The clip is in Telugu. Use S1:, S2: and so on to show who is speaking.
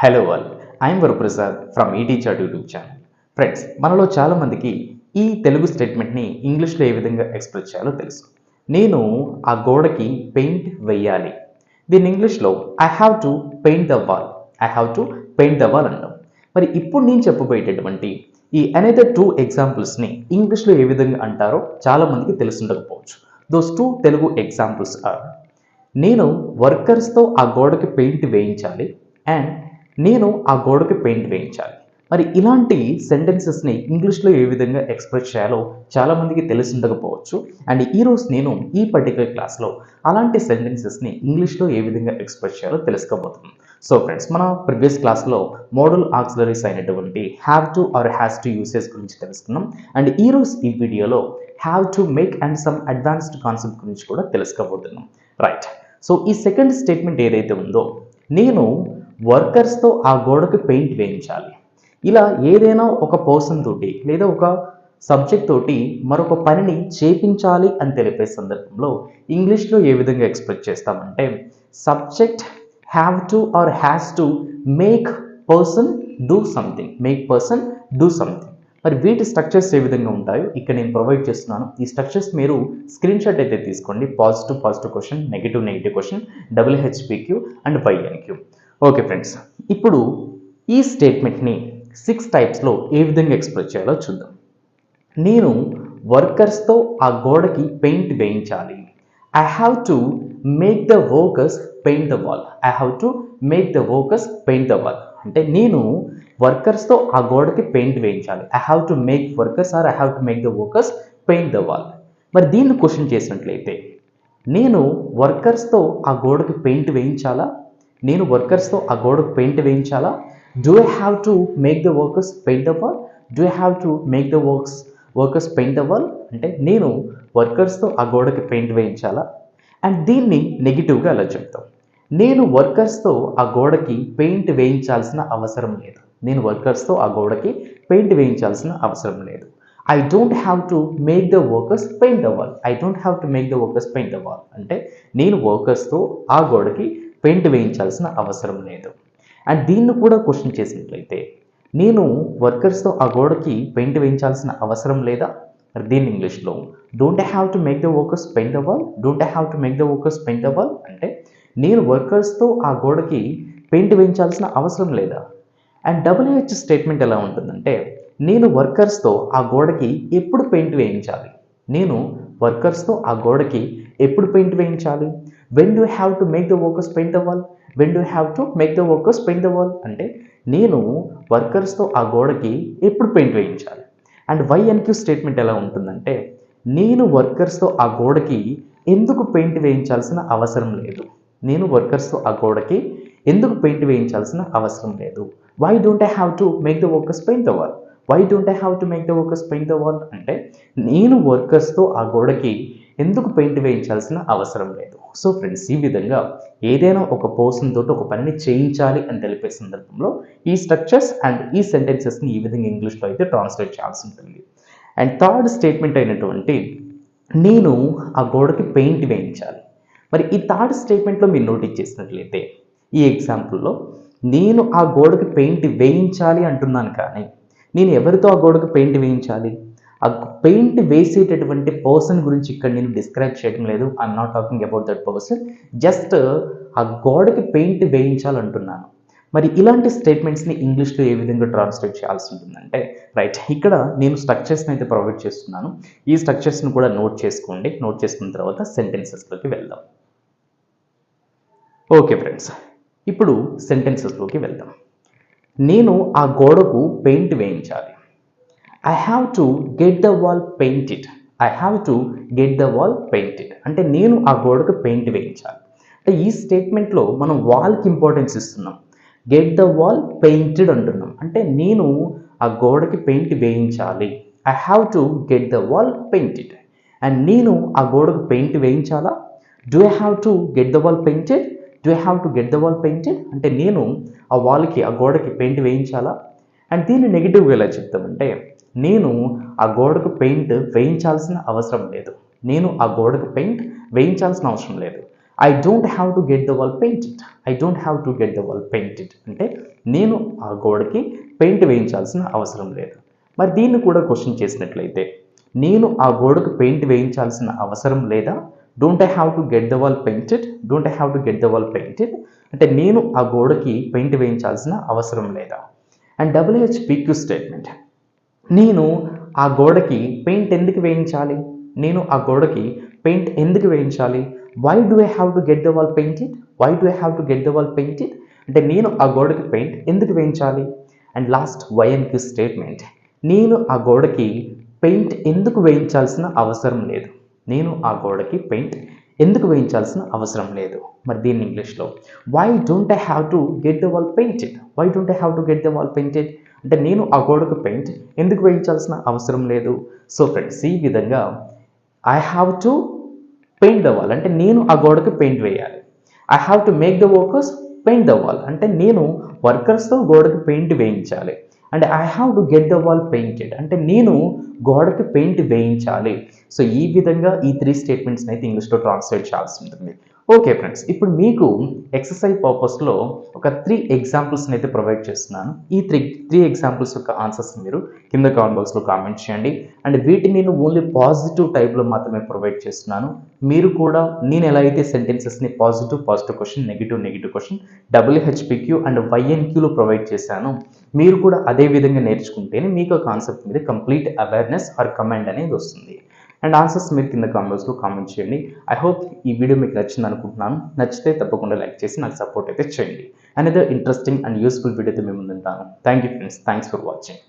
S1: Hello all, I'm Varaprasad from eTeacher YouTube channel. Friends, మనలో చాలామందికి ఈ తెలుగు స్టేట్మెంట్ని ఇంగ్లీష్లో ఏ విధంగా ఎక్స్ప్రెస్ చేయాలో తెలుసు. నేను ఆ గోడకి పెయింట్ వేయాలి. దీన్ని ఇంగ్లీష్లో I have to paint the wall. I have to paint the wall అంటాం. మరి ఇప్పుడు నేను చెప్పబోయేటటువంటి ఈ అనదర్ టూ ఎగ్జాంపుల్స్ని ఇంగ్లీష్లో ఏ విధంగా అంటారో చాలామందికి తెలుసుండకపోవచ్చు. Those two Telugu examples are: నేను వర్కర్స్తో ఆ గోడకి పెయింట్ వేయించాలి అండ్ నేను ఆ గోడకి పెయింట్ వేయించాలి. మరి ఇలాంటి సెంటెన్సెస్ని ఇంగ్లీష్లో ఏ విధంగా ఎక్స్ప్రెస్ చేయాలో చాలామందికి తెలిసి ఉండకపోవచ్చు. అండ్ ఈరోజు నేను ఈ పర్టికులర్ క్లాస్లో అలాంటి సెంటెన్సెస్ని ఇంగ్లీష్లో ఏ విధంగా ఎక్స్ప్రెస్ చేయాలో తెలుసుకోబోతున్నాం. సో ఫ్రెండ్స్, మన ప్రీవియస్ క్లాస్లో మోడల్ ఆక్సిలరీస్ అయినటువంటి have to or has to usage గురించి తెలుసుకున్నాం. అండ్ ఈరోజు ఈ వీడియోలో have to make and some advanced concept గురించి కూడా తెలుసుకోబోతున్నాం. రైట్. సో ఈ సెకండ్ స్టేట్మెంట్ ఏదైతే ఉందో, నేను వర్కర్స్తో ఆ గోడకు పెయింట్ వేయించాలి. ఇలా ఏదైనా ఒక పర్సన్ తోటి లేదా ఒక సబ్జెక్ట్ తోటి మరొక పనిని చేపించాలి అని తెలిపే సందర్భంలో ఇంగ్లీష్లో ఏ విధంగా ఎక్స్ప్రెస్ చేస్తామంటే, subject have to or has to make person do something. Make person do something. మరి వీటి స్ట్రక్చర్స్ ఏ విధంగా ఉంటాయో ఇక్కడ నేను ప్రొవైడ్ చేస్తున్నాను. ఈ స్ట్రక్చర్స్ మీరు స్క్రీన్ షాట్ అయితే తీసుకోండి. Positive question, negative question, WHPQ and YNQ. Okay friends, ఇప్పుడు ఈ స్టేట్మెంట్ని 6 టైప్స్లో ఏ విధంగా ఎక్స్ప్రెస్ చేయాలో చూద్దాం. నేను వర్కర్స్తో ఆ గోడకి పెయింట్ వేయించాలి. I have to make the workers paint the wall. I have to make the workers paint the wall. అంటే నేను వర్కర్స్తో ఆ గోడకి పెయింట్ వేయించాలి. I have to make workers or I have to make the workers paint the wall. మరి దీన్ని క్వశ్చన్ చేసినట్లయితే, నేను వర్కర్స్తో ఆ గోడకి పెయింట్ వేయించాలా? నేను వర్కర్స్తో ఆ గోడకు పెయింట్ వేయించాలా? Do I have to make the workers paint the wall? Do I have to make the workers paint the wall? అంటే నేను వర్కర్స్తో ఆ గోడకి పెయింట్ వేయించాలా? అండ్ దీన్ని నెగిటివ్గా అలా చెప్తాం. నేను వర్కర్స్తో ఆ గోడకి పెయింట్ వేయించాల్సిన అవసరం లేదు. నేను వర్కర్స్తో ఆ గోడకి పెయింట్ వేయించాల్సిన అవసరం లేదు. I don't have to make the workers paint the wall. I don't have to make the workers paint the wall. అంటే నేను వర్కర్స్తో ఆ గోడకి పెయింట్ వేయించాల్సిన అవసరం లేదు. అండ్ దీన్ని కూడా క్వశ్చన్ చేసినట్లయితే, నేను వర్కర్స్తో ఆ గోడకి పెయింట్ వేయించాల్సిన అవసరం లేదా? మరి దీన్ని ఇంగ్లీష్లో don't I have to make the workers paint the wall. Don't I have to make the workers paint the wall అంటే నేను వర్కర్స్తో ఆ గోడకి పెయింట్ వేయించాల్సిన అవసరం లేదా? అండ్ WH స్టేట్మెంట్ ఎలా ఉంటుందంటే, నేను వర్కర్స్తో ఆ గోడకి ఎప్పుడు పెయింట్ వేయించాలి? నేను వర్కర్స్తో ఆ గోడకి ఎప్పుడు పెయింట్ వేయించాలి? When do have to make the workers paint the wall? When do have to make the workers paint the wall అంటే నేను వర్కర్స్తో ఆ గోడకి ఎప్పుడు పెయింట్ వేయించాలి? అండ్ YNQ స్టేట్మెంట్ ఎలా ఉంటుందంటే, నేను వర్కర్స్తో ఆ గోడకి ఎందుకు పెయింట్ వేయించాల్సిన అవసరం లేదు. నేను వర్కర్స్తో ఆ గోడకి ఎందుకు పెయింట్ వేయించాల్సిన అవసరం లేదు. Why don't I have to make the workers paint the wall? Why don't I have to make the workers paint the wall అంటే నేను వర్కర్స్తో ఆ గోడకి ఎందుకు పెయింట్ వేయించాల్సిన అవసరం లేదు. సో ఫ్రెండ్స్, ఈ విధంగా ఏదైనా ఒక పర్సన్ తోటి ఒక పనిని చేయించాలి అని తెలిపే సందర్భంలో ఈ స్ట్రక్చర్స్ అండ్ ఈ సెంటెన్సెస్ని ఈ విధంగా ఇంగ్లీష్లో అయితే ట్రాన్స్లేట్ చేయాల్సి ఉంటుంది. అండ్ థర్డ్ స్టేట్మెంట్ అయినటువంటి నేను ఆ గోడకి పెయింట్ వేయించాలి. మరి ఈ థర్డ్ స్టేట్మెంట్లో మీరు నోటీస్ చేసినట్లయితే, ఈ ఎగ్జాంపుల్లో నేను ఆ గోడకి పెయింట్ వేయించాలి అంటున్నాను, కానీ నేను ఎవరితో ఆ గోడకు పెయింట్ వేయించాలి? ఆ పెయింట్ వేసేటటువంటి పర్సన్ గురించి ఇక్కడ నేను డిస్క్రైబ్ చేయడం లేదు. I'm not talking about that person. Just ఆ గోడకి పెయింట్ వేయించాలంటున్నాను. మరి ఇలాంటి స్టేట్మెంట్స్ని ఇంగ్లీష్లో ఏ విధంగా ట్రాన్స్లేట్ చేయాల్సి ఉంటుందంటే, రైట్, ఇక్కడ నేను స్ట్రక్చర్స్ని అయితే ప్రొవైడ్ చేస్తున్నాను. ఈ స్ట్రక్చర్స్ని కూడా నోట్ చేసుకోండి. నోట్ చేసుకున్న తర్వాత సెంటెన్సెస్లోకి వెళ్దాం. ఓకే ఫ్రెండ్స్, ఇప్పుడు సెంటెన్సెస్లోకి వెళ్దాం. నేను ఆ గోడకు పెయింట్ వేయించాలి. I have to get the wall painted. I have to get the wall painted అంటే నేను ఆ గోడకు పెయింట్ వేయించాలి. అంటే ఈ స్టేట్మెంట్లో మనం వాల్కి ఇంపార్టెన్స్ ఇస్తున్నాం. గెట్ ద వాల్ పెయింటెడ్ అంటున్నాం. అంటే నేను ఆ గోడకి పెయింట్ వేయించాలి. I have to get the wall painted. And నేను ఆ గోడకు పెయింట్ వేయించాలా? Do I have to get the wall painted? Do I have to get the wall painted అంటే నేను ఆ వాల్కి ఆ గోడకి పెయింట్ వేయించాలా? అండ్ దీన్ని నెగిటివ్గా ఎలా చెప్తామంటే, నేను ఆ గోడకు పెయింట్ వేయించాల్సిన అవసరం లేదు. నేను ఆ గోడకు పెయింట్ వేయించాల్సిన అవసరం లేదు. I don't have to get the wall painted. I don't have to get the wall painted అంటే నేను ఆ గోడకి పెయింట్ వేయించాల్సిన అవసరం లేదు. మరి దీన్ని కూడా క్వశ్చన్ చేసినట్లయితే నేను ఆ గోడకు పెయింట్ వేయించాల్సిన అవసరం లేదా, don't I have to get the wall painted, don't I have to get the wall painted అంటే నేను ఆ గోడకి పెయింట్ వేయించాల్సిన అవసరం లేదా. అండ్ WHPQ స్టేట్మెంట్, నేను ఆ గోడకి పెయింట్ ఎందుకు వేయించాలి, నేను ఆ గోడకి పెయింట్ ఎందుకు వేయించాలి, why do I have to get the wall painted, why do I have to get the wall painted అంటే నేను ఆ గోడకి పెయింట్ ఎందుకు వేయించాలి. అండ్ లాస్ట్ YNQ స్టేట్మెంట్, నేను ఆ గోడకి పెయింట్ ఎందుకు వేయించాల్సిన అవసరం లేదు, నేను ఆ గోడకి పెయింట్ ఎందుకు వేయించాల్సిన అవసరం లేదు. మరి దీన్ని ఇంగ్లీష్లో why don't I have to get the wall painted, why don't I have to get the wall painted అంటే నేను ఆ గోడకు పెయింట్ ఎందుకు వేయించాల్సిన అవసరం లేదు. సో ఫ్రెండ్స్, ఈ విధంగా I have to paint the wall అంటే నేను ఆ గోడకు పెయింట్ వేయాలి. I have to make the workers paint the wall అంటే నేను వర్కర్స్తో గోడకు పెయింట్ వేయించాలి. And I have to get the wall painted అంటే నేను గోడకి పెయింట్ వేయించాలి. సో ఈ విధంగా ఈ 3 స్టేట్మెంట్స్ని అయితే ఇంగ్లీష్లో ట్రాన్స్లేట్ చేయాల్సి ఉంటుంది. ఓకే ఫ్రెండ్స్, ఇప్పుడు మీకు ఎక్సర్సైజ్ పర్పస్లో ఒక 3 ఎగ్జాంపుల్స్ని అయితే ప్రొవైడ్ చేస్తున్నాను. ఈ 3 ఎగ్జాంపుల్స్ యొక్క ఆన్సర్స్ మీరు కింద కామెంట్ బాక్స్లో కామెంట్ చేయండి. అండ్ వీటిని నేను ఓన్లీ పాజిటివ్ టైప్లో మాత్రమే ప్రొవైడ్ చేస్తున్నాను. మీరు కూడా నేను ఎలా అయితే సెంటెన్సెస్ని positive question, negative question, WHPQ and YNQలో ప్రొవైడ్ చేశాను, మీరు కూడా అదే విధంగా నేర్చుకుంటేనే మీకు ఆ కాన్సెప్ట్ మీద కంప్లీట్ అవేర్నెస్ ఆర్ కమాండ్ అనేది వస్తుంది. అండ్ ఆన్సర్స్ మీరు కింద కామెంట్స్లో కామెంట్ చేయండి. ఐ హోప్ ఈ వీడియో మీకు నచ్చింది అనుకుంటున్నాను. నచ్చితే తప్పకుండా లైక్ చేసి నాకు సపోర్ట్ అయితే చేయండి. అనదర్ ఇంట్రెస్టింగ్ అండ్ యూస్ఫుల్ వీడియోతో మేము ముందుంటాను. Thank you friends, thanks for watching.